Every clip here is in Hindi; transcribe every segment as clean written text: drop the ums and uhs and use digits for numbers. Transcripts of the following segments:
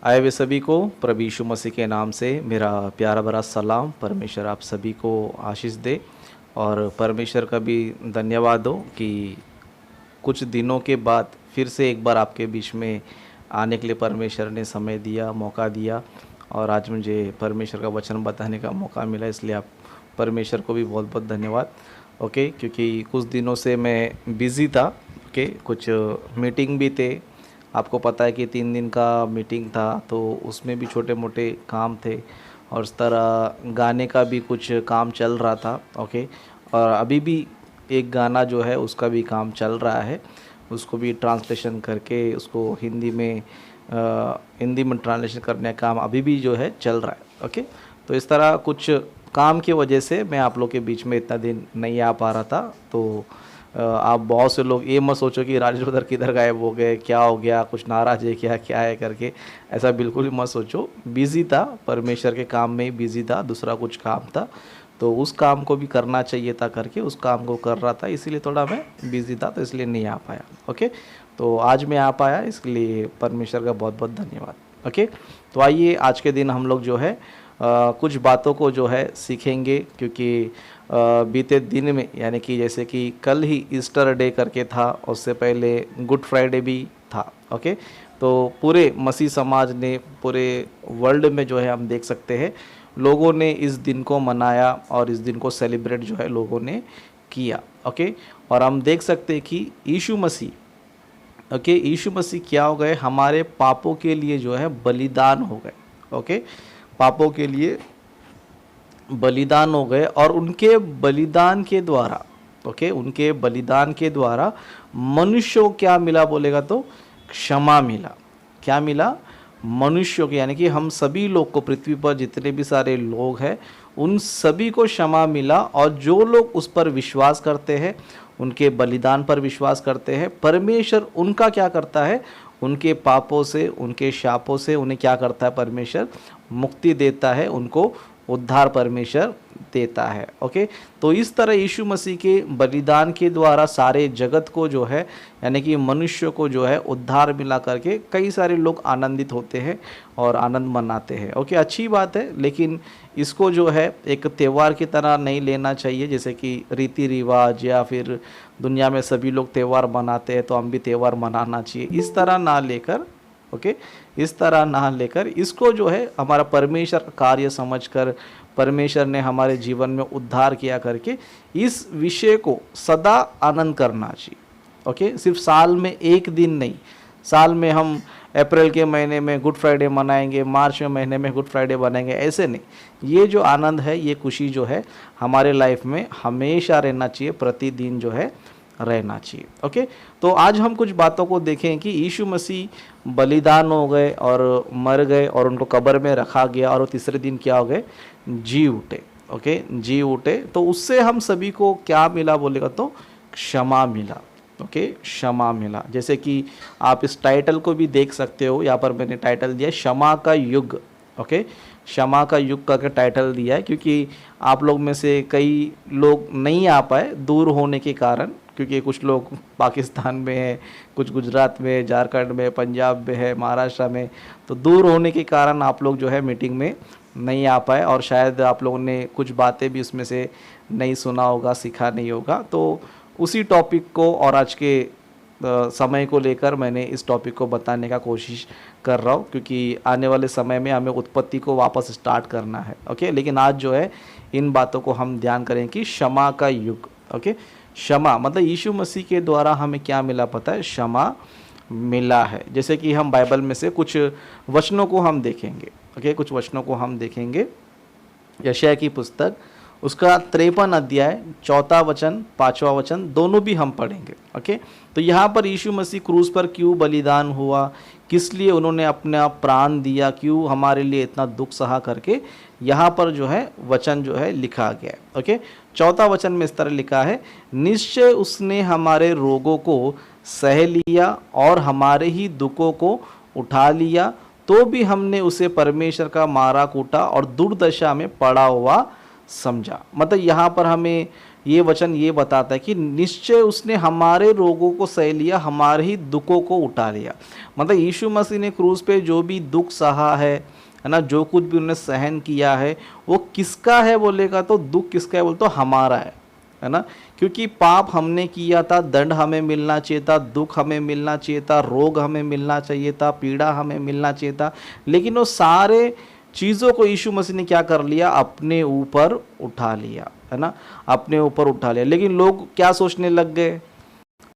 आए हुए सभी को प्रभु यीशु मसीह के नाम से मेरा प्यारा भरा सलाम। परमेश्वर आप सभी को आशीष दे और परमेश्वर का भी धन्यवाद हो कि कुछ दिनों के बाद फिर से एक बार आपके बीच में आने के लिए परमेश्वर ने समय दिया, मौका दिया और आज मुझे परमेश्वर का वचन बताने का मौका मिला। इसलिए आप परमेश्वर को भी बहुत बहुत धन्यवाद। ओके, क्योंकि कुछ दिनों से मैं बिज़ी था। ओके, कुछ मीटिंग भी थे। आपको पता है कि 3 दिन का मीटिंग था, तो उसमें भी छोटे मोटे काम थे और इस तरह गाने का भी कुछ काम चल रहा था। ओके, और अभी भी एक गाना जो है उसका भी काम चल रहा है, उसको भी ट्रांसलेशन करके उसको हिंदी में ट्रांसलेशन करने का काम अभी भी जो है चल रहा है। ओके, तो इस तरह कुछ काम की वजह से मैं आप लोग के बीच में इतना दिन नहीं आ पा रहा था। तो आप बहुत से लोग ये मत सोचो कि राजेश ब्रदर किधर गायब हो गए, क्या हो गया, कुछ नाराज है क्या है करके, ऐसा बिल्कुल ही मत सोचो। बिज़ी था, परमेश्वर के काम में ही बिज़ी था, दूसरा कुछ काम था तो उस काम को भी करना चाहिए था करके उस काम को कर रहा था, इसीलिए थोड़ा मैं बिज़ी था, तो इसलिए नहीं आ पाया। ओके, तो आज मैं आ पाया, इसलिए परमेश्वर का बहुत बहुत धन्यवाद। ओके, तो आइए आज के दिन हम लोग जो है कुछ बातों को जो है सीखेंगे, क्योंकि बीते दिन में यानी कि जैसे कि कल ही ईस्टर डे करके था, उससे पहले गुड फ्राइडे भी था। ओके, तो पूरे मसीह समाज ने, पूरे वर्ल्ड में जो है हम देख सकते हैं लोगों ने इस दिन को मनाया और इस दिन को सेलिब्रेट जो है लोगों ने किया। ओके, और हम देख सकते हैं कि यीशु मसीह, ओके, यीशु मसीह क्या हो गए, हमारे पापों के लिए जो है बलिदान हो गए। ओके, पापों के लिए बलिदान हो गए और उनके बलिदान के द्वारा, ओके, उनके बलिदान के द्वारा मनुष्यों को क्या मिला बोलेगा तो क्षमा मिला। क्या मिला? मनुष्यों को, यानी कि हम सभी लोग को, पृथ्वी पर जितने भी सारे लोग हैं उन सभी को क्षमा मिला। और जो लोग उस पर विश्वास करते हैं, उनके बलिदान पर विश्वास करते हैं, परमेश्वर उनका क्या करता है, उनके पापों से, उनके शापों से उन्हें क्या करता है, परमेश्वर मुक्ति देता है, उनको उद्धार परमेश्वर देता है। ओके, तो इस तरह यीशु मसीह के बलिदान के द्वारा सारे जगत को जो है, यानी कि मनुष्य को जो है उद्धार मिला करके कई सारे लोग आनंदित होते हैं और आनंद मनाते हैं। ओके, अच्छी बात है, लेकिन इसको जो है एक त्यौहार की तरह नहीं लेना चाहिए, जैसे कि रीति रिवाज या फिर दुनिया में सभी लोग त्यौहार मनाते हैं तो हम भी त्यौहार मनाना चाहिए, इस तरह ना लेकर, ओके, इस तरह ना लेकर इसको जो है हमारा परमेश्वर का कार्य समझकर, परमेश्वर ने हमारे जीवन में उद्धार किया करके इस विषय को सदा आनंद करना चाहिए। ओके, सिर्फ साल में एक दिन नहीं, साल में हम अप्रैल के महीने में गुड फ्राइडे मनाएंगे, मार्च में महीने में गुड फ्राइडे मनाएंगे, ऐसे नहीं। ये जो आनंद है, ये खुशी जो है हमारे लाइफ में हमेशा रहना चाहिए, प्रतिदिन जो है रहना चाहिए। ओके, तो आज हम कुछ बातों को देखें कि यीशु मसीह बलिदान हो गए और मर गए और उनको कब्र में रखा गया और वो तीसरे दिन क्या हो गए, जी उठे। ओके, जी उठे, तो उससे हम सभी को क्या मिला बोलेगा तो क्षमा मिला। ओके, क्षमा मिला। जैसे कि आप इस टाइटल को भी देख सकते हो, यहाँ पर मैंने टाइटल दिया क्षमा का युग। ओके, क्षमा का युग का टाइटल दिया है क्योंकि आप लोग में से कई लोग नहीं आ पाए दूर होने के कारण, क्योंकि कुछ लोग पाकिस्तान में है, कुछ गुजरात में, झारखंड में, पंजाब में है, महाराष्ट्र में, तो दूर होने के कारण आप लोग जो है मीटिंग में नहीं आ पाए और शायद आप लोगों ने कुछ बातें भी उसमें से नहीं सुना होगा, सीखा नहीं होगा। तो उसी टॉपिक को और आज के समय को लेकर मैंने इस टॉपिक को बताने का कोशिश कर रहा हूँ, क्योंकि आने वाले समय में हमें उत्पत्ति को वापस स्टार्ट करना है। ओके, लेकिन आज जो है इन बातों को हम ध्यान करें कि क्षमा का युग। ओके, क्षमा मतलब यीशु मसीह के द्वारा हमें क्या मिला पता है, क्षमा मिला है। जैसे कि हम बाइबल में से कुछ वचनों को हम देखेंगे। ओके, कुछ वचनों को हम देखेंगे। यशायाह की पुस्तक उसका 53 अध्याय 4 वचन 5वां वचन दोनों भी हम पढ़ेंगे। ओके, तो यहाँ पर यीशु मसीह क्रूस पर क्यों बलिदान हुआ, किस लिए उन्होंने अपना प्राण दिया, क्यों हमारे लिए इतना दुख सहा करके यहाँ पर जो है वचन जो है लिखा गया है। ओके, 4वां वचन में इस तरह लिखा है, निश्चय उसने हमारे रोगों को सह लिया और हमारे ही दुखों को उठा लिया, तो भी हमने उसे परमेश्वर का मारा कूटा और दुर्दशा में पड़ा हुआ समझा। मतलब यहाँ पर हमें ये वचन ये बताता है कि निश्चय उसने हमारे रोगों को सह लिया, हमारे ही दुखों को उठा लिया। मतलब यीशु मसीह ने क्रूस पे जो भी दुख सहा है ना, जो कुछ भी उन्होंने सहन किया है, वो किसका है बोलेगा तो दुख किसका है बोले तो हमारा है ना। क्योंकि पाप हमने किया था, दंड हमें मिलना चाहिए था, दुख हमें मिलना चाहिए था, रोग हमें मिलना चाहिए था, पीड़ा हमें मिलना चाहिए था, लेकिन वो सारे चीज़ों को यीशु मसीह ने क्या कर लिया, अपने ऊपर उठा लिया, है ना, अपने ऊपर उठा लिया। लेकिन लोग क्या सोचने लग गए,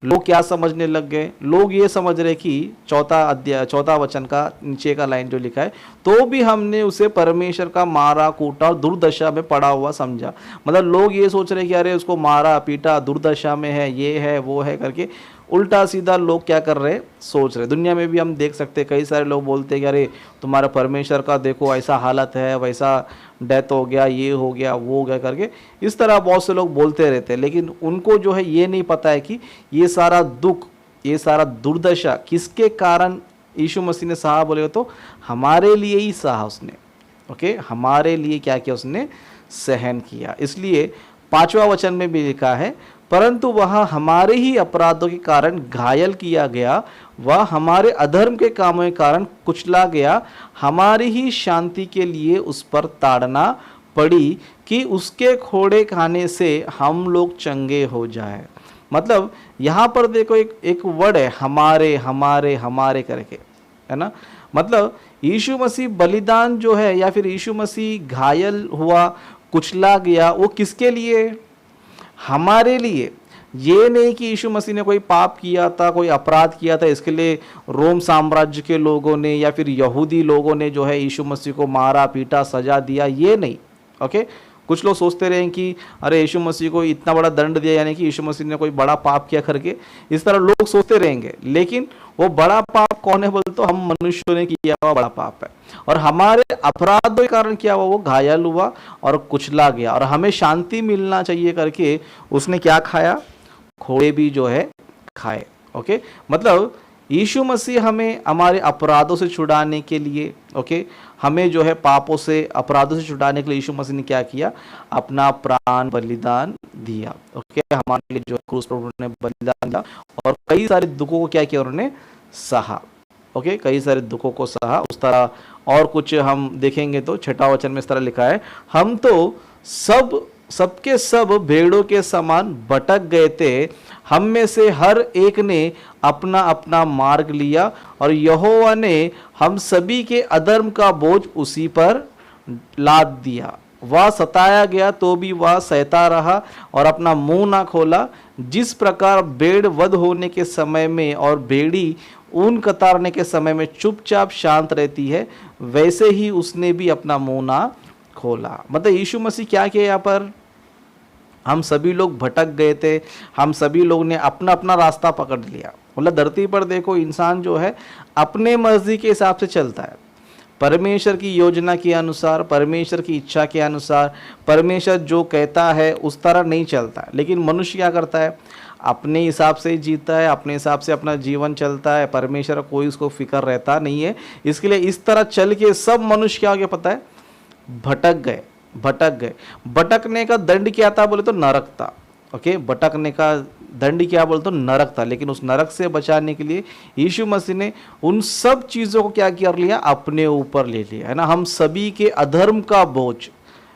लोग क्या समझने लग गए, लोग ये समझ रहे कि चौथा वचन का नीचे का लाइन जो लिखा है, तो भी हमने उसे परमेश्वर का मारा कूटा और दुर्दशा में पड़ा हुआ समझा। मतलब लोग ये सोच रहे कि अरे उसको मारा पीटा, दुर्दशा में है, ये है वो है करके उल्टा सीधा लोग क्या कर रहे सोच रहे। दुनिया में भी हम देख सकते हैं, कई सारे लोग बोलते हैं कि अरे तुम्हारा परमेश्वर का देखो ऐसा हालत है, वैसा डेथ हो गया, ये हो गया वो हो गया करके इस तरह बहुत से लोग बोलते रहते हैं। लेकिन उनको जो है ये नहीं पता है कि ये सारा दुख, ये सारा दुर्दशा किसके कारण यीशु मसीह ने सहा बोले तो हमारे लिए ही सहा उसने। ओके, हमारे लिए क्या किया उसने, सहन किया। इसलिए 5वां वचन में भी लिखा है, परंतु वह हमारे ही अपराधों के कारण घायल किया गया, वह हमारे अधर्म के कामों के कारण कुचला गया, हमारी ही शांति के लिए उस पर ताड़ना पड़ी कि उसके खोड़े खाने से हम लोग चंगे हो जाए। मतलब यहाँ पर देखो एक वर्ड है हमारे हमारे हमारे करके, है ना। मतलब यीशु मसीह बलिदान जो है या फिर यीशु मसीह घायल हुआ, कुचला गया, वो किसके लिए, हमारे लिए। ये नहीं कि यीशु मसीह ने कोई पाप किया था, कोई अपराध किया था, इसके लिए रोम साम्राज्य के लोगों ने या फिर यहूदी लोगों ने जो है यीशु मसीह को मारा पीटा सजा दिया, ये नहीं। ओके, कुछ लोग सोचते रहे कि अरे यीशु मसीह को इतना बड़ा दंड दिया यानी कि यीशु मसीह ने कोई बड़ा पाप किया करके, इस तरह लोग सोचते रहेंगे। लेकिन वो बड़ा पाप कौन है बोल तो हम मनुष्यों ने किया हुआ बड़ा पाप है, और हमारे अपराधों के कारण क्या हुआ, वो घायल हुआ और कुचला गया, और हमें शांति मिलना चाहिए करके उसने क्या खाया, खोड़े भी जो है खाए। ओके, मतलब यीशु मसीह हमें हमारे अपराधों से छुड़ाने के लिए, ओके, हमें जो है पापों से अपराधों से छुड़ाने के लिए यीशु मसीह ने क्या किया, अपना प्राण बलिदान दिया। ओके, हमारे लिए जो क्रूस पर उन्होंने बलिदान दिया और कई सारे दुखों को क्या किया उन्होंने सहा। ओके, कई सारे दुखों को सहा। उस तरह और कुछ हम देखेंगे तो 6वां वचन में इस तरह लिखा है, हम तो सबके सब भेड़ों के समान भटक गए थे, हम में से हर एक ने अपना अपना मार्ग लिया, और यहोवा ने हम सभी के अधर्म का बोझ उसी पर लाद दिया। वह सताया गया तो भी वह सहता रहा और अपना मुंह ना खोला। जिस प्रकार भेड़ वध होने के समय में और भेड़ी ऊन कतारने के समय में चुपचाप शांत रहती है, वैसे ही उसने भी अपना मुंह ना खोला। मतलब यीशु मसीह क्या किया, यहाँ पर हम सभी लोग भटक गए थे, हम सभी लोग ने अपना अपना रास्ता पकड़ लिया। मतलब धरती पर देखो इंसान जो है अपने मर्जी के हिसाब से चलता है, परमेश्वर की योजना के अनुसार, परमेश्वर की इच्छा के अनुसार, परमेश्वर जो कहता है उस तरह नहीं चलता है। लेकिन मनुष्य क्या करता है, अपने हिसाब से जीता है, अपने हिसाब से अपना जीवन चलता है, परमेश्वर कोई उसको फिक्र रहता नहीं है। इसके लिए इस तरह चल के सब मनुष्य क्या हो गया पता है, भटक गए। भटकने का दंड क्या था बोले तो नरक था। ओके, भटकने का दंड क्या बोले तो नरक था। लेकिन उस नरक से बचाने के लिए यीशु मसीह ने उन सब चीज़ों को क्या कर लिया, अपने ऊपर ले लिया, है ना। हम सभी के अधर्म का बोझ,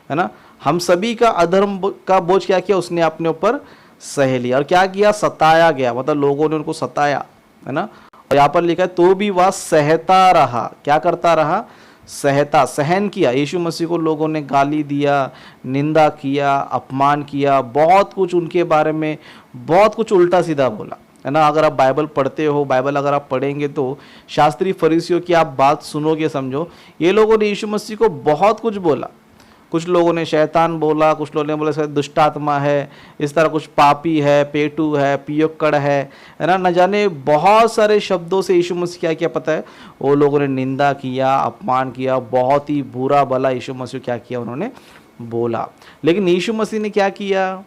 है ना, हम सभी का अधर्म का बोझ क्या किया, उसने अपने ऊपर सह लिया। और क्या किया, सताया गया, मतलब लोगों ने उनको सताया, है ना। और यहाँ पर लिखा है तो भी वह सहता रहा। क्या करता रहा, सहता, सहन किया। यीशु मसीह को लोगों ने गाली दिया, निंदा किया, अपमान किया, बहुत कुछ उनके बारे में बहुत कुछ उल्टा सीधा बोला, है ना। अगर आप बाइबल पढ़ते हो, बाइबल अगर आप पढ़ेंगे तो शास्त्री फरीसियों की आप बात सुनोगे, समझो ये लोगों ने यीशु मसीह को बहुत कुछ बोला। कुछ लोगों ने शैतान बोला, कुछ लोगों ने बोला शायद दुष्ट आत्मा है, इस तरह कुछ पापी है, पेटू है, पियक्कड़ है ना, न जाने बहुत सारे शब्दों से यीशु मसीह क्या किया पता है, वो लोगों ने निंदा किया, अपमान किया, बहुत ही बुरा भला यीशु मसीह क्या किया उन्होंने बोला। लेकिन यीशु मसीह ने क्या किया,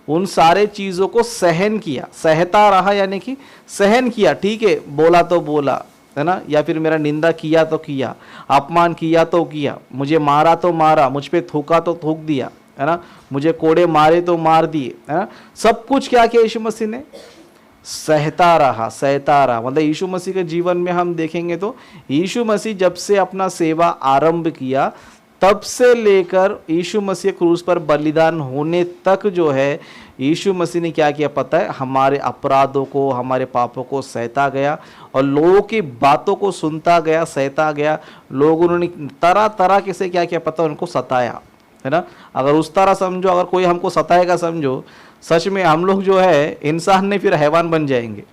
उन सारे चीज़ों को सहन किया, सहता रहा, यानी कि सहन किया। ठीक है, बोला तो बोला, है ना, या फिर मेरा निंदा किया तो किया, अपमान किया तो किया, मुझे मारा तो मारा, मुझ पे थूका तो थूक दिया, है ना, मुझे कोड़े मारे तो मार दिए, है ना, सब कुछ क्या किया यीशु मसीह ने, सहता रहा, सहता रहा। मतलब यीशु मसीह के जीवन में हम देखेंगे तो यीशु मसीह जब से अपना सेवा आरंभ किया तब से लेकर यीशु मसीह क्रूस पर बलिदान होने तक जो है यीशु मसीह ने क्या किया पता है, हमारे अपराधों को, हमारे पापों को सहता गया और लोगों की बातों को सुनता गया, सहता गया। लोग उन्होंने तरह तरह के से क्या किया पता है, उनको सताया, है ना। अगर उस तरह समझो, अगर कोई हमको सताएगा समझो, सच में हम लोग जो है इंसान नहीं फिर हैवान बन जाएंगे,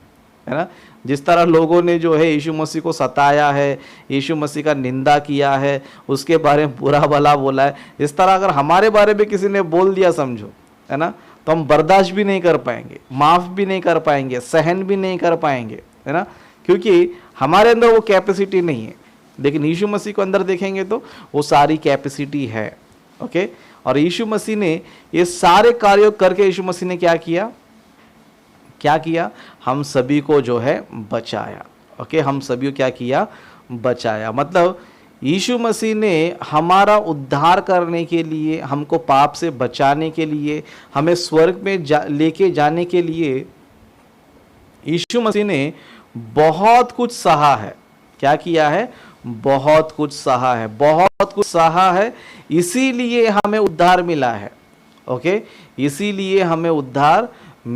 है ना। जिस तरह लोगों ने जो है यीशु मसीह को सताया है, यीशु मसीह का निंदा किया है, उसके बारे में बुरा भला बोला है, इस तरह अगर हमारे बारे में किसी ने बोल दिया समझो, है ना, तो हम बर्दाश्त भी नहीं कर पाएंगे, माफ़ भी नहीं कर पाएंगे, सहन भी नहीं कर पाएंगे, है ना, क्योंकि हमारे अंदर वो कैपेसिटी नहीं है। लेकिन यीशु मसीह को अंदर देखेंगे तो वो सारी कैपेसिटी है। ओके, और यीशु मसीह ने ये सारे कार्य करके यीशु मसीह ने क्या किया, क्या किया, हम सभी को जो है बचाया। ओके, हम सभी को क्या किया, बचाया। मतलब यीशु मसीह ने हमारा उद्धार करने के लिए, हमको पाप से बचाने के लिए, हमें स्वर्ग में लेके जाने के लिए यीशु मसीह ने बहुत कुछ सहा है। क्या किया है, बहुत कुछ सहा है, बहुत कुछ सहा है, इसीलिए हमें उद्धार मिला है। ओके, इसीलिए हमें उद्धार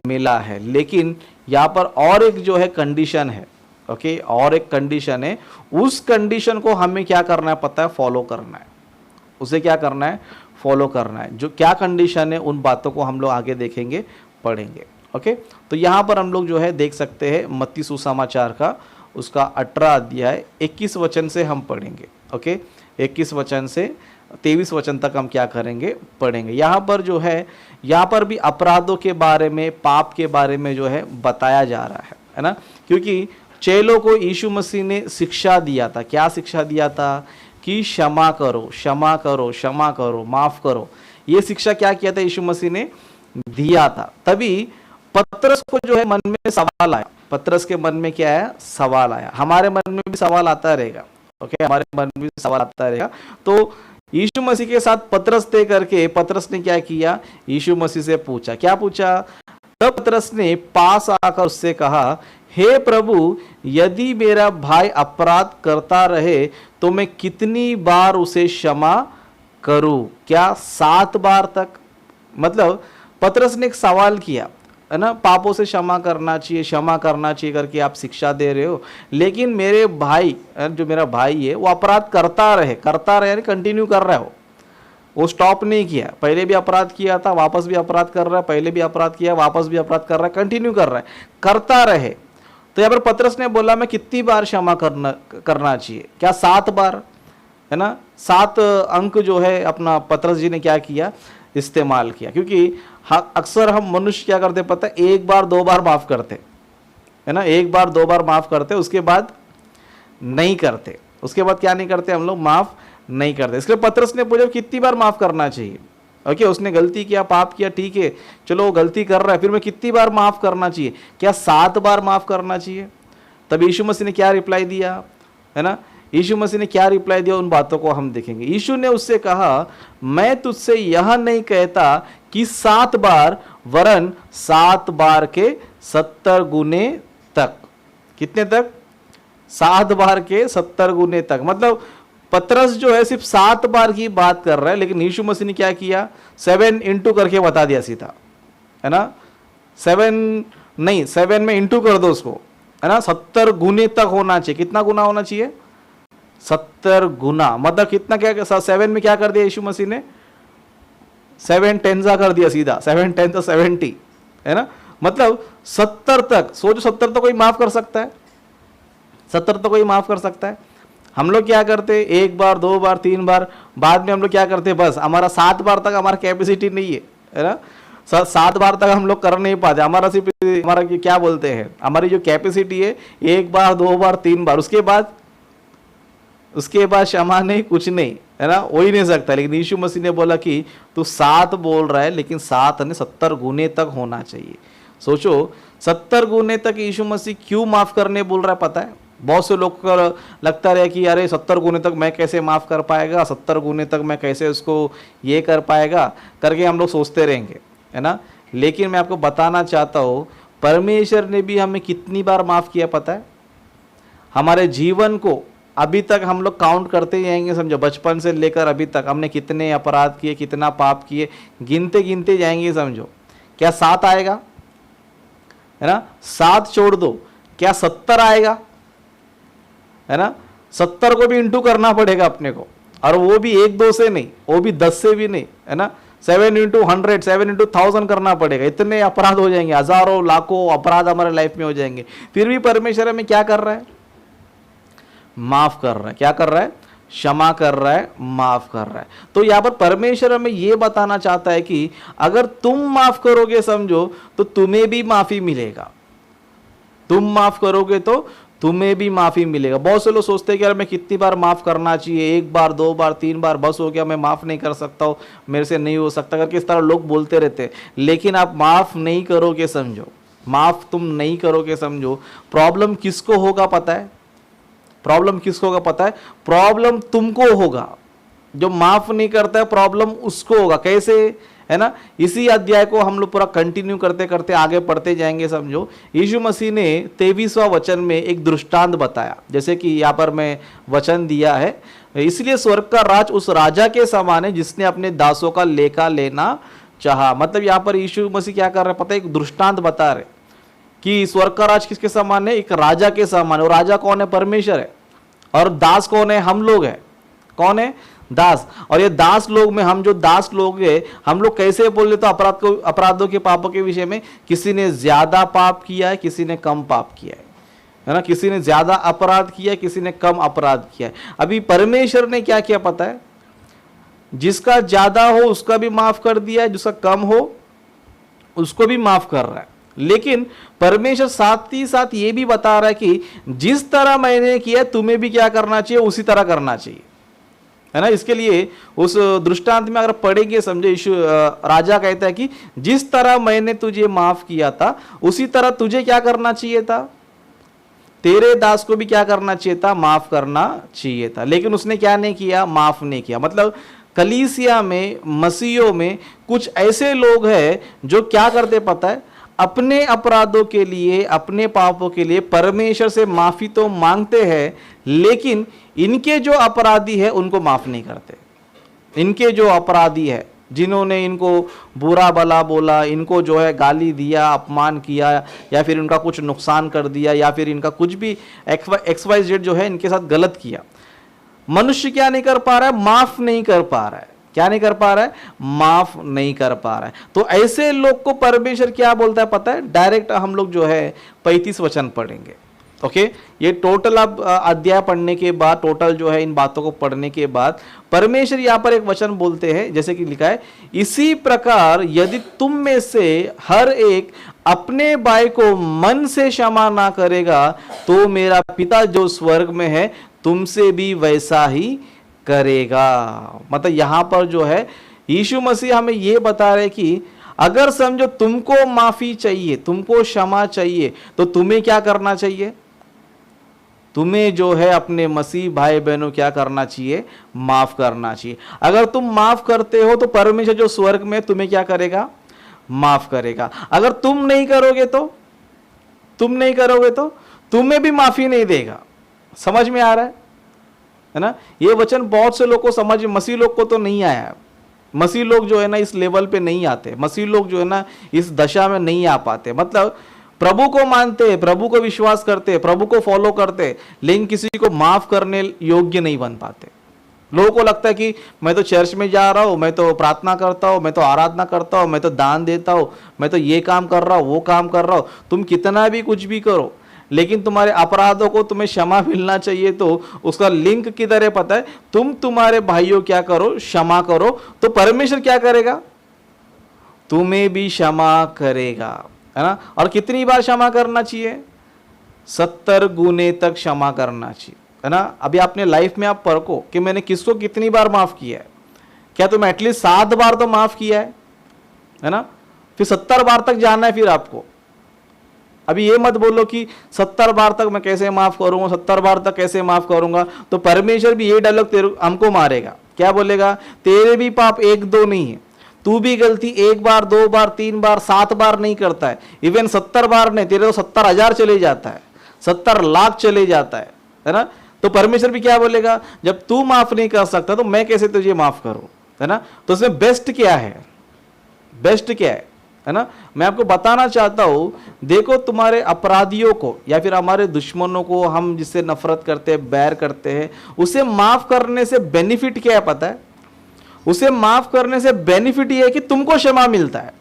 मिला है। लेकिन यहाँ पर और एक जो है कंडीशन है। ओके, और एक कंडीशन है, उस कंडीशन को हमें क्या करना है पता है, फॉलो करना है। उसे क्या करना है, फॉलो करना है। जो क्या कंडीशन है उन बातों को हम लोग आगे देखेंगे, पढ़ेंगे। ओके, तो यहाँ पर हम लोग जो है देख सकते हैं मत्ती सुसमाचार का उसका 18 अध्याय 21 वचन से हम पढ़ेंगे। ओके, 21 वचन से 23 वचन तक हम क्या करेंगे, पढ़ेंगे। यहाँ पर जो है, यहाँ पर भी अपराधों के बारे में, पाप के बारे में जो है बताया जा रहा है ना। क्योंकि चेलों को यीशु मसीह ने शिक्षा दिया था। क्या शिक्षा दिया था, कि क्षमा करो, क्षमा करो, क्षमा करो, माफ करो। ये शिक्षा क्या किया था, यीशु मसीह ने दिया था। तभी पतरस को जो है मन में सवाल आया। पतरस के मन में क्या है, सवाल आया। हमारे मन में भी सवाल आता रहेगा। ओके, हमारे मन में भी सवाल आता रहेगा। तो यीशु मसीह के साथ पतरस तय करके पतरस ने क्या किया, यीशु मसीह से पूछा। क्या पूछा, तब पतरस ने पास आकर उससे कहा, हे प्रभु, यदि मेरा भाई अपराध करता रहे तो मैं कितनी बार उसे क्षमा करूं, क्या 7 बार तक। मतलब पतरस ने एक सवाल किया, है ना, पापों से क्षमा करना चाहिए, क्षमा करना चाहिए करके आप शिक्षा दे रहे हो, लेकिन मेरे भाई, जो मेरा भाई है वो अपराध करता रहे यानी कंटिन्यू कर रहा है, वो स्टॉप नहीं किया। पहले भी अपराध किया था, वापस भी अपराध कर रहा है, पहले भी अपराध किया, वापस भी अपराध कर रहा है, कंटिन्यू कर रहा है, करता रहे। तो यहाँ पर पतरस ने बोला मैं कितनी बार क्षमा करना चाहिए, क्या 7 बार, है ना। 7 अंक जो है अपना पतरस जी ने क्या किया, इस्तेमाल किया। क्योंकि अक्सर हम मनुष्य क्या करते पता है, 1 बार 2 बार माफ करते, है ना, 1 बार 2 बार माफ करते, उसके बाद नहीं करते। उसके बाद क्या नहीं करते हम लोग, माफ नहीं करते। इसलिए पतरस ने पूछा कितनी बार माफ करना चाहिए। ओके, उसने गलती किया, पाप किया, ठीक है, चलो वो गलती कर रहा है, फिर मैं कितनी बार माफ करना चाहिए, क्या 7 बार माफ करना चाहिए। तब यीशु मसीह ने क्या रिप्लाई दिया, है ना, यीशु मसीह ने क्या रिप्लाई दिया, उन बातों को हम देखेंगे। यीशु ने उससे कहा, मैं तुझसे यह नहीं कहता कि 7 बार, वरन 7 बार के 70 गुने तक। कितने तक, 7 बार के 70 गुने तक। मतलब पतरस जो है सिर्फ 7 बार की बात कर रहा है, लेकिन यीशु मसीह ने क्या किया, 7 इंटू करके बता दिया सीधा, है ना। 7 नहीं, 7 में इंटू कर दो उसको, है ना, 70 गुने तक होना चाहिए। कितना गुना होना चाहिए, 70 गुना। मतलब कितना, क्या 7 में क्या कर दिया यीशु मसीह ने, 7 10 कर दिया सीधा, 7 10 70, है ना। मतलब 70 तक सोचो, 70 तो कोई माफ कर सकता है, 70 तो कोई माफ कर सकता है। हम लोग क्या करते, 1 बार 2 बार 3 बार, बाद में हम लोग क्या करते, बस हमारा 7 बार तक हमारा कैपेसिटी नहीं है ना, 7 बार तक हम लोग कर नहीं पाते। हमारा सिर्फ, हमारा क्या बोलते हैं, हमारी जो कैपेसिटी है 1 बार 2 बार 3 बार, उसके बाद क्षमा नहीं, कुछ नहीं, है ना, हो ही नहीं सकता। लेकिन यीशु मसीह ने बोला कि तू 7 बोल रहा है, लेकिन 7 नहीं 70 गुने तक होना चाहिए। सोचो 70 गुने तक यीशु मसीह क्यों माफ करने बोल रहा है पता है, बहुत से लोग को लगता रहे कि अरे 70 गुने तक मैं कैसे माफ़ कर पाएगा, 70 गुने तक मैं कैसे उसको ये कर पाएगा करके हम लोग सोचते रहेंगे, है ना। लेकिन मैं आपको बताना चाहता हूँ परमेश्वर ने भी हमें कितनी बार माफ़ किया पता है। हमारे जीवन को अभी तक हम लोग काउंट करते ही जाएंगे, समझो बचपन से लेकर अभी तक हमने कितने अपराध किए, कितना पाप किए, गिनते गिनते जाएंगे। समझो क्या 7 आएगा, है ना। 7 छोड़ दो, क्या 70 आएगा, है ना। 70 को भी इंटू करना पड़ेगा अपने को, और वो भी 1-2 से नहीं, वो भी 10 से भी नहीं, है ना। 7 × 100, 7 × 1000 करना पड़ेगा। इतने अपराध हो जाएंगे, हजारों लाखों अपराध हमारे लाइफ में हो जाएंगे। फिर भी परमेश्वर हमें क्या कर रहा है, माफ कर रहा है। क्या कर रहा है, क्षमा कर रहा है, माफ कर रहा है। तो यहां पर परमेश्वर हमें यह बताना चाहता है कि अगर तुम माफ करोगे समझो तो तुम्हें भी माफी मिलेगा। तुम माफ करोगे तो तुम्हें भी माफी मिलेगा। बहुत से लोग सोचते हैं कि यार मैं कितनी बार माफ करना चाहिए, 1 बार 2 बार 3 बार बस हो गया, मैं माफ नहीं कर सकता हूं, मेरे से नहीं हो सकता करके इस तरह लोग बोलते रहते हैं। लेकिन आप माफ नहीं करोगे समझो, माफ तुम नहीं करोगे समझो, प्रॉब्लम किसको होगा पता है, प्रॉब्लम किसको होगा पता है, प्रॉब्लम तुमको होगा। जो माफ नहीं करता है प्रॉब्लम उसको होगा। कैसे, है ना। इसी अध्याय को हम लोग पूरा कंटिन्यू करते करते आगे पढ़ते जाएंगे। समझो यीशु मसीह ने 23वां वचन में एक दृष्टांत बताया, जैसे कि यहाँ पर मैं वचन दिया है, इसलिए स्वर्ग का राज उस राजा के समान है जिसने अपने दासों का लेखा लेना चाहा। मतलब यहाँ पर यीशु मसीह क्या कर रहे हैं पता है, एक दृष्टांत बता रहे कि स्वर्ग का राज किसके समान है, एक राजा के समान है। और राजा कौन है, परमेश्वर है। और दास कौन है, हम लोग हैं। कौन है, दास। और ये दास लोग में हम जो दास लोग हैं, हम लोग कैसे बोल रहे तो अपराधों के पापों के विषय में, किसी ने ज्यादा पाप किया है, किसी ने कम पाप किया है ना। किसी ने ज्यादा अपराध किया है, किसी ने कम अपराध किया है। अभी परमेश्वर ने क्या किया पता है, जिसका ज्यादा हो उसका भी माफ कर दिया है, जिसका कम हो उसको भी माफ कर रहा है। लेकिन परमेश्वर साथ ही साथ ये भी बता रहा है कि जिस तरह मैंने किया तुम्हें भी क्या करना चाहिए, उसी तरह करना चाहिए, है ना। इसके लिए उस दृष्टांत में अगर पढ़ेंगे समझे, यीशु राजा कहता है कि जिस तरह मैंने तुझे माफ किया था उसी तरह तुझे क्या करना चाहिए था, तेरे दास को भी क्या करना चाहिए था, माफ करना चाहिए था। लेकिन उसने क्या नहीं किया, माफ नहीं किया। मतलब कलीसिया में, मसीहों में कुछ ऐसे लोग हैं जो क्या करते पता है, अपने अपराधों के लिए, अपने पापों के लिए परमेश्वर से माफी तो मांगते हैं, लेकिन इनके जो अपराधी है उनको माफ नहीं करते। इनके जो अपराधी है, जिन्होंने इनको बुरा भला बोला, इनको जो है गाली दिया, अपमान किया, या फिर इनका कुछ नुकसान कर दिया, या फिर इनका कुछ भी XYZ जो है इनके साथ गलत किया, मनुष्य क्या नहीं कर पा रहा है, माफ नहीं कर पा रहा है। क्या नहीं कर पा रहा है, माफ नहीं कर पा रहा है। तो ऐसे लोग को परमेश्वर क्या बोलता है पता है, डायरेक्ट हम लोग जो है 35 वचन पढ़ेंगे। ओके, ये टोटल अब अध्याय पढ़ने के बाद, टोटल जो है इन बातों को पढ़ने के बाद परमेश्वर यहां पर एक वचन बोलते हैं, जैसे कि लिखा है, इसी प्रकार यदि तुम में से हर एक अपने भाई को मन से क्षमा ना करेगा तो मेरा पिता जो स्वर्ग में है तुमसे भी वैसा ही करेगा। मतलब यहां पर जो है यीशु मसीह हमें यह बता रहे कि अगर समझो तुमको माफी चाहिए, तुमको क्षमा चाहिए, तो तुम्हें क्या करना चाहिए, तुम्हें जो है अपने मसीह भाई बहनों क्या करना चाहिए, माफ करना चाहिए। अगर तुम माफ करते हो तो परमेश्वर जो स्वर्ग में तुम्हें क्या करेगा, माफ करेगा। अगर तुम नहीं करोगे तो तुम्हें भी माफी नहीं देगा। समझ में आ रहा है ना। ये वचन बहुत से लोग को समझ, मसीह लोग को तो नहीं आया। मसीह लोग जो है ना इस लेवल पे नहीं आते, मसीह लोग जो है ना इस दशा में नहीं आ पाते। मतलब प्रभु को मानते, प्रभु को विश्वास करते, प्रभु को फॉलो करते, लेकिन किसी को माफ करने योग्य नहीं बन पाते। लोगों को लगता है कि मैं तो चर्च में जा रहा हूं, मैं तो प्रार्थना करता हूं, मैं तो आराधना करता हूं, मैं तो दान देता हूं, मैं तो ये काम कर रहा हूं, वो काम कर रहा हूं। तुम कितना भी कुछ भी करो, लेकिन तुम्हारे अपराधों को तुम्हें क्षमा मिलना चाहिए, तो उसका लिंक किधर है पता है, तुम तुम्हारे भाइयों क्या करो, क्षमा करो, तो परमेश्वर क्या करेगा, तुम्हें भी क्षमा करेगा, है ना। और कितनी बार क्षमा करना चाहिए, 70 गुने तक क्षमा करना चाहिए, है ना। अभी आपने लाइफ में आप परखो कि मैंने किसको कितनी बार माफ किया है। क्या तुम एटलीस्ट 7 बार तो माफ किया है ना। फिर 70 बार तक जाना है फिर आपको, अभी ये मत बोलो कि 70 बार तक मैं कैसे माफ करूंगा, 70 बार तक कैसे माफ करूंगा। तो परमेश्वर भी ये डायलॉग तेरे हमको मारेगा, क्या बोलेगा, तेरे भी पाप एक दो नहीं है, तू भी गलती एक बार, दो बार, तीन बार, 7 बार नहीं करता है, इवन 70 बार नहीं, तेरे तो 70,000 चले जाता है, 70 लाख चले जाता है ना। तो परमेश्वर भी क्या बोलेगा, जब तू माफ नहीं कर सकता तो मैं कैसे तुझे माफ करूं, है ना। तो उसमें बेस्ट क्या है, बेस्ट क्या है ना। मैं आपको बताना चाहता हूं, देखो तुम्हारे अपराधियों को या फिर हमारे दुश्मनों को, हम जिससे नफरत करते हैं, बैर करते हैं, उसे माफ करने से बेनिफिट क्या है पता है। उसे माफ करने से बेनिफिट ये है कि तुमको क्षमा मिलता है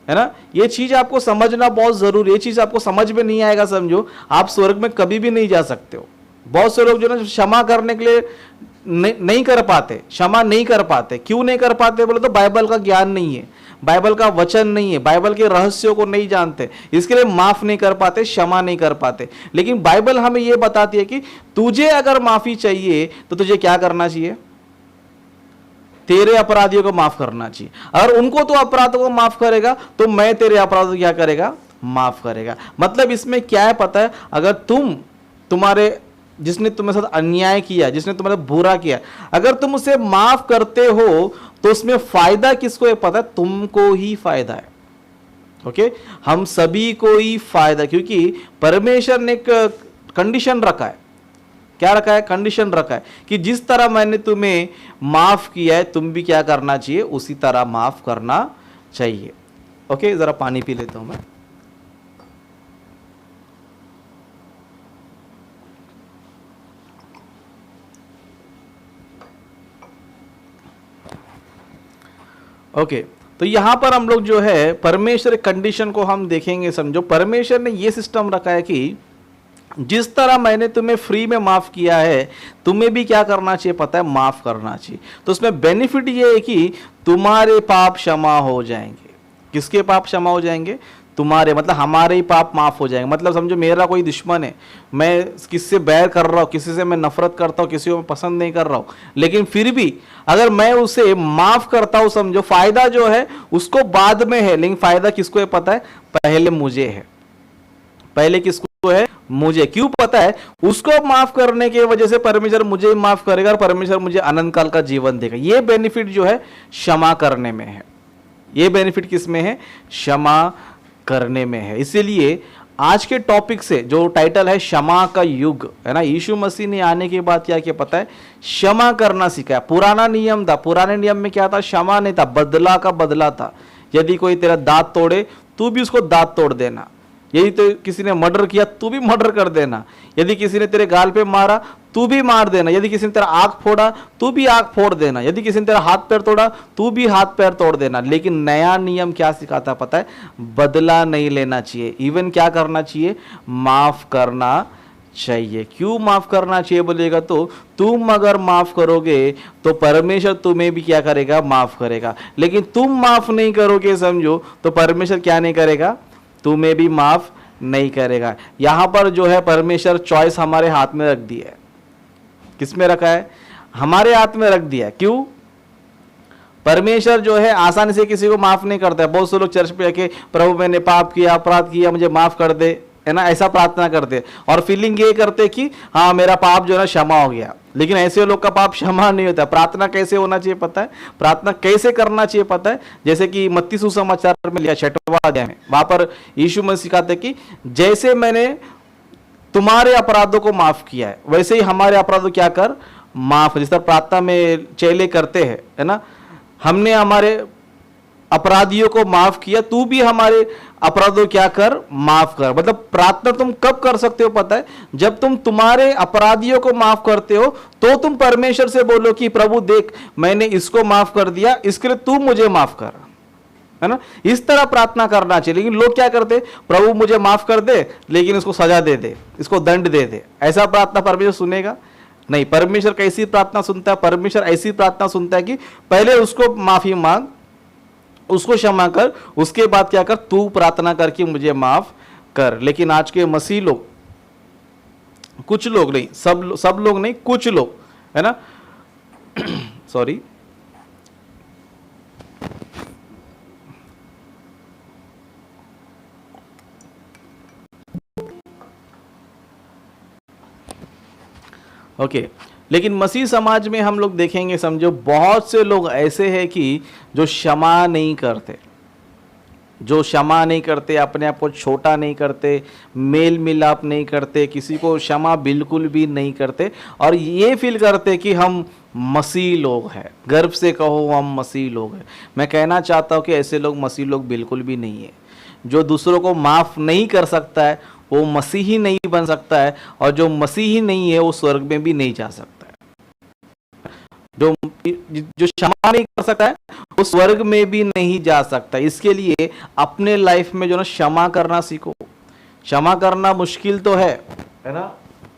ना। ये चीज आपको समझना बहुत जरूरी है। ये चीज आपको समझ में नहीं आएगा, समझो आप स्वर्ग में कभी भी नहीं जा सकते हो। बहुत से लोग जो ना क्षमा करने के लिए नहीं कर पाते, क्षमा नहीं कर पाते। क्यों नहीं कर पाते बोले तो बाइबल का ज्ञान नहीं है, बाइबल का वचन नहीं है, बाइबल के रहस्यों को नहीं जानते, इसके लिए माफ नहीं कर पाते, क्षमा नहीं कर पाते। लेकिन बाइबल हमें यह बताती है कि तुझे अगर माफी चाहिए तो तुझे क्या करना चाहिए, तेरे अपराधियों को माफ करना चाहिए। अगर उनको तो अपराधों को माफ करेगा तो मैं तेरे अपराधों को क्या करेगा, माफ करेगा। मतलब इसमें क्या है पता है, अगर तुम्हारे जिसने तुम्हारे साथ अन्याय किया, जिसने तुम्हारे बुरा किया, अगर तुम उसे माफ करते हो तो उसमें फायदा किसको है पता है, तुमको ही फायदा है। ओके, हम सभी को ही फायदा, क्योंकि परमेश्वर ने एक कंडीशन रखा है। क्या रखा है, कंडीशन रखा है कि जिस तरह मैंने तुम्हें माफ किया है तुम भी क्या करना चाहिए, उसी तरह माफ करना चाहिए। ओके, जरा पानी पी लेता हूं मैं। ओके, तो यहां पर हम लोग जो है परमेश्वर कंडीशन को हम देखेंगे। समझो परमेश्वर ने ये सिस्टम रखा है कि जिस तरह मैंने तुम्हें फ्री में माफ किया है तुम्हें भी क्या करना चाहिए पता है, माफ करना चाहिए। तो उसमें बेनिफिट ये है कि तुम्हारे पाप क्षमा हो जाएंगे। किसके पाप क्षमा हो जाएंगे, तुम्हारे, मतलब हमारे ही पाप माफ हो जाएंगे। मतलब समझो मेरा कोई दुश्मन है, मैं किससे बैर कर रहा हूँ, किसी से मैं नफरत करता हूँ, किसी को मैं पसंद नहीं कर रहा हूँ, लेकिन फिर भी अगर मैं उसे माफ करता हूँ, समझो फायदा जो है उसको बाद में है, लेकिन फायदा किसको है पता है, पहले मुझे है। पहले किसको है, मुझे। क्यों पता है, उसको माफ करने की वजह से परमेश्वर मुझे माफ करेगा और परमेश्वर मुझे अनंत काल का जीवन देगा। ये बेनिफिट जो है क्षमा करने में है। ये बेनिफिट किस में है, क्षमा करने में है। इसीलिए आज के टॉपिक से जो टाइटल है क्षमा का युग, है ना। यीशु मसीह ने आने के बाद क्या किया पता है, क्षमा करना सिखाया। पुराना नियम था, पुराने नियम में क्या था, क्षमा नहीं था, बदला का बदला था। यदि कोई तेरा दांत तोड़े तू भी उसको दांत तोड़ देना, यदि तो किसी ने मर्डर किया तू भी मर्डर कर देना, यदि किसी ने तेरे गाल पे मारा तू भी मार देना, यदि किसी ने तेरा आंख फोड़ा तू भी आंख फोड़ देना, यदि किसी ने तेरा हाथ पैर तोड़ा तू भी हाथ पैर तोड़ देना। लेकिन नया नियम क्या सिखाता पता है, बदला नहीं लेना चाहिए, इवन क्या करना चाहिए, माफ करना चाहिए। क्यों माफ करना चाहिए बोलेगा तो तुम अगर माफ करोगे तो परमेश्वर तुम्हें भी क्या करेगा, माफ करेगा। लेकिन तुम माफ नहीं करोगे समझो तो परमेश्वर क्या नहीं करेगा, तुम्हें भी माफ नहीं करेगा। यहां पर जो है परमेश्वर चॉइस हमारे हाथ में रख दी है। किस में रखा है, हमारे हाथ में रख दिया। क्यों, परमेश्वर जो है आसानी से किसी को माफ नहीं करता है। बहुत से लोग चर्च पे आके प्रभु मैंने पाप किया, अपराध किया, मुझे माफ कर दे, है ना, ऐसा प्रार्थना करते और फीलिंग ये करते कि हाँ मेरा पाप जो है ना क्षमा हो गया। लेकिन ऐसे लोग का पाप क्षमा नहीं होता। प्रार्थना कैसे होना चाहिए पता है, प्रार्थना कैसे करना चाहिए पता है, जैसे कि मत्ती सुसमाचार में लिया 6वां अध्याय में, वहां पर यीशु मसीह सिखाते कि जैसे मैंने तुम्हारे अपराधों को माफ किया है वैसे ही हमारे अपराधों क्या कर, माफ। जिस तरह प्रार्थना में चेले करते हैं, है ना, हमने हमारे अपराधियों को माफ किया, तू भी हमारे अपराधों क्या कर, माफ कर। मतलब प्रार्थना तुम कब कर सकते हो पता है, जब तुम तुम्हारे अपराधियों को माफ करते हो तो तुम परमेश्वर से बोलो कि प्रभु देख मैंने इसको माफ कर दिया, इसके लिए तू मुझे माफ कर, है ना। इस तरह प्रार्थना करना चाहिए। लेकिन लोग क्या करते, प्रभु मुझे माफ कर दे लेकिन इसको सजा दे दे, इसको दंड दे दे। ऐसा प्रार्थना परमेश्वर सुनेगा नहीं। परमेश्वर कैसी प्रार्थना सुनता है, परमेश्वर ऐसी प्रार्थना सुनता है कि पहले उसको माफी मांग, उसको क्षमा कर, उसके बाद क्या कर, तू प्रार्थना करके मुझे माफ कर। लेकिन आज के मसीह लोग, कुछ लोग नहीं, सब लोग नहीं, कुछ लोग, है ना सॉरी, ओके। लेकिन मसीह समाज में हम लोग देखेंगे, समझो बहुत से लोग ऐसे हैं कि जो क्षमा नहीं करते, जो क्षमा नहीं करते, अपने आप को छोटा नहीं करते, मेल मिलाप नहीं करते, किसी को क्षमा बिल्कुल भी नहीं करते, और ये फील करते कि हम मसीह लोग हैं, गर्व से कहो हम मसीह लोग हैं। मैं कहना चाहता हूँ कि ऐसे लोग मसीह लोग बिल्कुल भी नहीं है। जो दूसरों को माफ़ नहीं कर सकता है वो मसीही नहीं बन सकता है, और जो मसीही नहीं है वो स्वर्ग में भी नहीं जा सकता है। जो जो क्षमा नहीं कर सकता है वो स्वर्ग में भी नहीं जा सकता। इसके लिए अपने लाइफ में जो ना क्षमा करना सीखो। क्षमा करना मुश्किल तो है ना,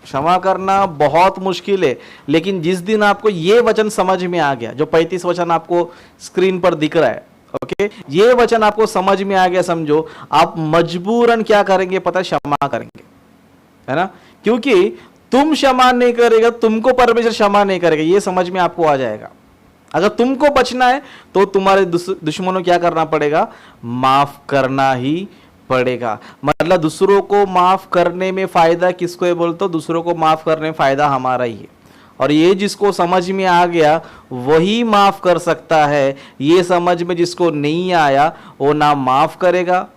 क्षमा करना बहुत मुश्किल है, लेकिन जिस दिन आपको ये वचन समझ में आ गया, जो 35 वचन आपको स्क्रीन पर दिख रहा है, ओके, ये वचन आपको समझ में आ गया, समझो आप मजबूरन क्या करेंगे पता है, क्षमा करेंगे, है ना। क्योंकि तुम क्षमा नहीं करेगा, तुमको परमेश्वर क्षमा नहीं करेगा, ये समझ में आपको आ जाएगा। अगर तुमको बचना है तो तुम्हारे दुश्मनों क्या करना पड़ेगा, माफ करना ही पड़ेगा। मतलब दूसरों को माफ करने में फायदा किसको है बोलते हो, दूसरों को माफ करने में फायदा हमारा ही है। और ये जिसको समझ में आ गया वही माफ कर सकता है, ये समझ में जिसको नहीं आया वो ना माफ करेगा,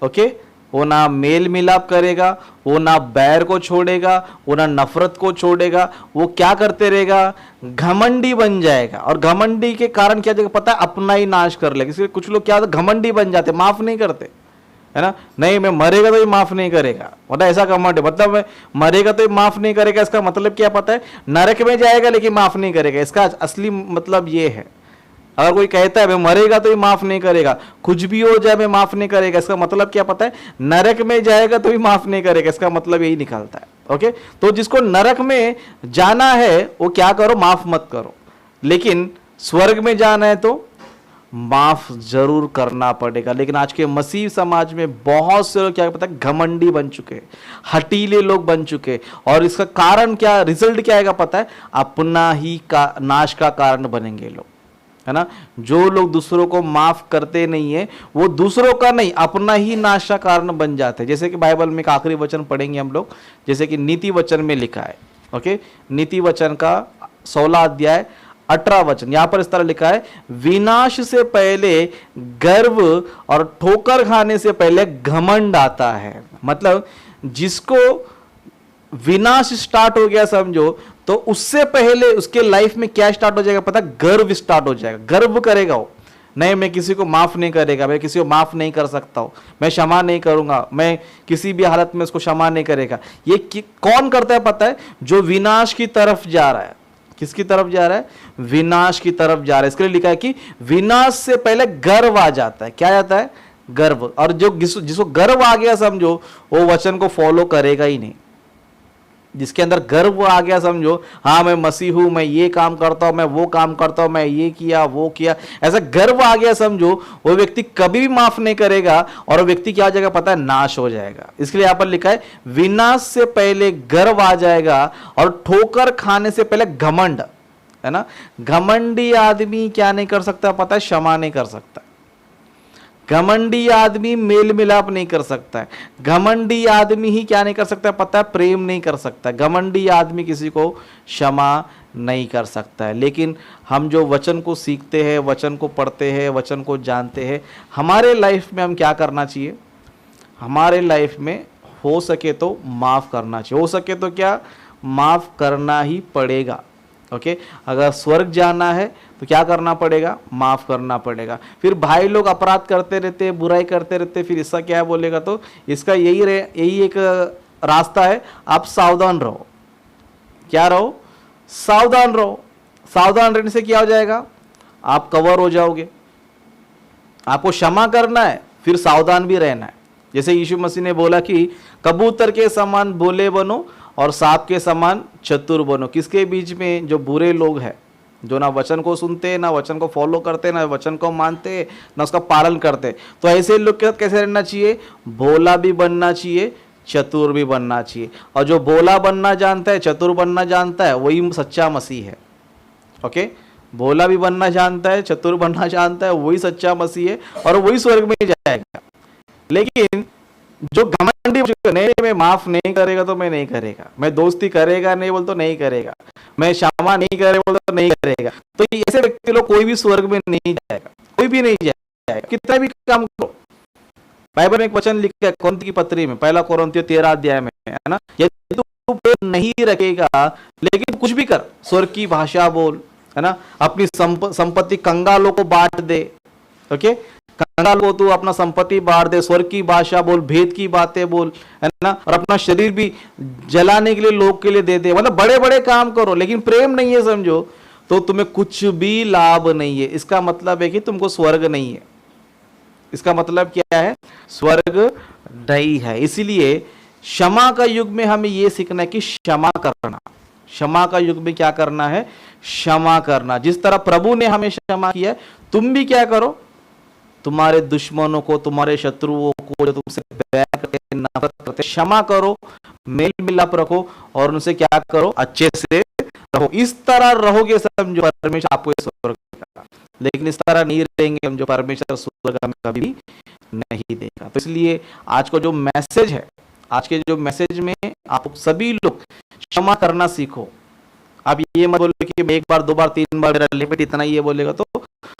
ओके, वो ना मेल मिलाप करेगा, वो ना बैर को छोड़ेगा, वो ना नफरत को छोड़ेगा, वो क्या करते रहेगा, घमंडी बन जाएगा। और घमंडी के कारण क्या जगह पता है, अपना ही नाश कर लेगा। इसलिए कुछ लोग क्या घमंडी बन जाते, माफ नहीं करते, है ना। नहीं मैं मरेगा तो ही माफ नहीं करेगा, मतलब ऐसा घमंड है, मतलब मैं मरेगा तो ही माफ नहीं करेगा। इसका मतलब क्या पता है, नरक में जाएगा लेकिन माफ नहीं करेगा। इसका असली मतलब ये है। अगर कोई कहता है मैं मरेगा तो ही माफ नहीं करेगा, कुछ भी हो जाए मैं माफ नहीं करेगा, इसका मतलब क्या पता है, नरक में जाएगा तो भी माफ नहीं करेगा। इसका मतलब यही निकलता है। ओके, तो जिसको नरक में जाना है वो क्या करो, माफ मत करो, लेकिन स्वर्ग में जाना है तो माफ जरूर करना पड़ेगा। लेकिन आज के मसीह समाज में बहुत से लोग क्या पता है, घमंडी बन चुके, हटीले लोग बन चुके, और इसका कारण क्या, रिजल्ट क्या आएगा पता है, अपना ही का नाश का कारण बनेंगे लोग, है ना। जो लोग दूसरों को माफ करते नहीं है वो दूसरों का नहीं अपना ही नाश का कारण बन जाते हैं। जैसे कि बाइबल में एक आखिरी वचन पढ़ेंगे हम लोग, जैसे कि नीति वचन में लिखा है, ओके, नीति वचन का 16 अध्याय 18 वचन, यहां पर इस तरह लिखा है, विनाश से पहले गर्व और ठोकर खाने से पहले घमंड आता है। मतलब जिसको विनाश स्टार्ट हो गया समझो, तो उससे पहले उसके लाइफ में क्या स्टार्ट हो जाएगा पता, गर्व स्टार्ट हो जाएगा। गर्व करेगा वो, नहीं मैं किसी को माफ नहीं करेगा, मैं किसी को माफ नहीं कर सकता हूं, मैं क्षमा नहीं करूंगा, मैं किसी भी हालत में उसको क्षमा नहीं करेगा। ये कौन करता है पता है, जो विनाश की तरफ जा रहा है। किसकी तरफ जा रहा है, विनाश की तरफ जा रहा है। इसके लिए लिखा है कि विनाश से पहले गर्व आ जाता है। क्या जाता है, गर्व। और जो जिसको गर्व आ गया समझो वो वचन को फॉलो करेगा ही नहीं। जिसके अंदर गर्व आ गया समझो, हाँ मैं मसीह हूं, मैं ये काम करता हूं, मैं वो काम करता हूं, मैं ये किया वो किया, ऐसा गर्व आ गया समझो, वो व्यक्ति कभी भी माफ नहीं करेगा, और वो व्यक्ति क्या हो जाएगा पता है, नाश हो जाएगा। इसके लिए यहां पर लिखा है, विनाश से पहले गर्व आ जाएगा और ठोकर खाने से पहले घमंड, है ना। घमंडी आदमी क्या नहीं कर सकता पता है, क्षमा नहीं कर सकता। घमंडी आदमी मेल मिलाप नहीं कर सकता है। घमंडी आदमी ही क्या नहीं कर सकता पता है, प्रेम नहीं कर सकता। घमंडी आदमी किसी को क्षमा नहीं कर सकता है। लेकिन हम जो वचन को सीखते हैं, वचन को पढ़ते हैं, वचन को जानते हैं, हमारे लाइफ में हम क्या करना चाहिए, हमारे लाइफ में हो सके तो माफ करना चाहिए। हो सके तो क्या, माफ करना ही पड़ेगा। ओके, अगर स्वर्ग जाना है तो क्या करना पड़ेगा, माफ करना पड़ेगा। फिर भाई लोग अपराध करते रहते, बुराई करते रहते, फिर इसका क्या बोलेगा, तो इसका यही एक रास्ता है, आप सावधान रहो। क्या रहो, सावधान रहो। सावधान रहने से क्या हो जाएगा, आप कवर हो जाओगे। आपको क्षमा करना है, फिर सावधान भी रहना है। जैसे यीशु मसीह ने बोला कि कबूतर के समान भोले बनो और सांप के समान चतुर बनो। किसके बीच में, जो बुरे लोग हैं, जो ना वचन को सुनते, ना वचन को फॉलो करते, ना वचन को मानते, ना उसका पालन करते। तो ऐसे लोग के साथ कैसे रहना चाहिए, भोला भी बनना चाहिए, चतुर भी बनना चाहिए। और जो भोला बनना जानता है, चतुर बनना जानता है, वही सच्चा मसीह है। ओके, भोला भी बनना जानता है, चतुर बनना जानता है, वही सच्चा मसीह है, और वही स्वर्ग में जाएगा। लेकिन जो घमंडी नहीं, मैं माफ नहीं करेगा तो मैं नहीं करेगा, मैं दोस्ती करेगा नहीं बोल तो नहीं करेगा, मैं क्षमा नहीं करे बोल तो नहीं करेगा, तो ऐसे व्यक्ति लोग कोई भी स्वर्ग में नहीं जाएगा, कोई भी नहीं जाएगा, कितना भी काम करो। बाइबल में एक वचन लिखा है कोरिन्थ की पत्री में, 1 कोरिन्थियों 13 अध्याय में, है ना, यदि तू प्रेम नहीं रखेगा लेकिन कुछ भी कर, स्वर्ग की भाषा बोल, है ना, अपनी संपत्ति कंगालों को बांट दे, ओके, कंगाल को तू अपना संपत्ति बांट दे, स्वर्ग की भाषा बोल, भेद की बातें बोल, है ना, और अपना शरीर भी जलाने के लिए लोग के लिए दे दे, मतलब बड़े बड़े काम करो लेकिन प्रेम नहीं है समझो, तो तुम्हें कुछ भी लाभ नहीं है। इसका मतलब है कि तुमको स्वर्ग नहीं है। इसका मतलब क्या है? स्वर्ग नहीं है। इसीलिए क्षमा का युग में हमें यह सीखना है कि क्षमा करना। क्षमा का युग में क्या करना है? क्षमा करना। जिस तरह प्रभु ने हमें क्षमा किया, तुम भी क्या करो, तुम्हारे दुश्मनों को, तुम्हारे शत्रुओं को, जो तुमसे बैर करते, नफरत करते, क्षमा करो, मेल मिलाप रखो और उनसे क्या करो, अच्छे से रहो। इस तरह रहोगे समझो परमेश्वर आपको स्वर्ग देगा। लेकिन इस तरह नहीं रहेंगे समझो, परमेश्वर स्वर्ग हमें कभी भी नहीं देगा। तो इसलिए आज को जो मैसेज है, आज के जो मैसेज में आप सभी लोग क्षमा करना सीखो। आप ये मत बोलो कि मैं 1 बार 2 बार 3 बार, मेरा लिमिट इतना ही है बोलेगा तो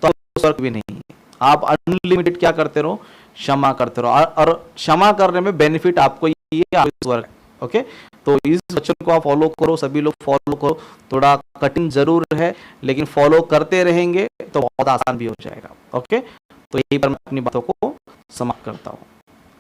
स्वर्ग भी नहीं है। आप अनलिमिटेड क्या करते रहो, क्षमा करते रहो, और क्षमा करने में बेनिफिट आपको ये स्वर्ग है। ओके, तो इस वचन को आप फॉलो करो, सभी लोग फॉलो करो। थोड़ा कठिन जरूर है लेकिन फॉलो करते रहेंगे तो बहुत आसान भी हो जाएगा। ओके, तो यही पर मैं अपनी बातों को समाप्त करता हूँ।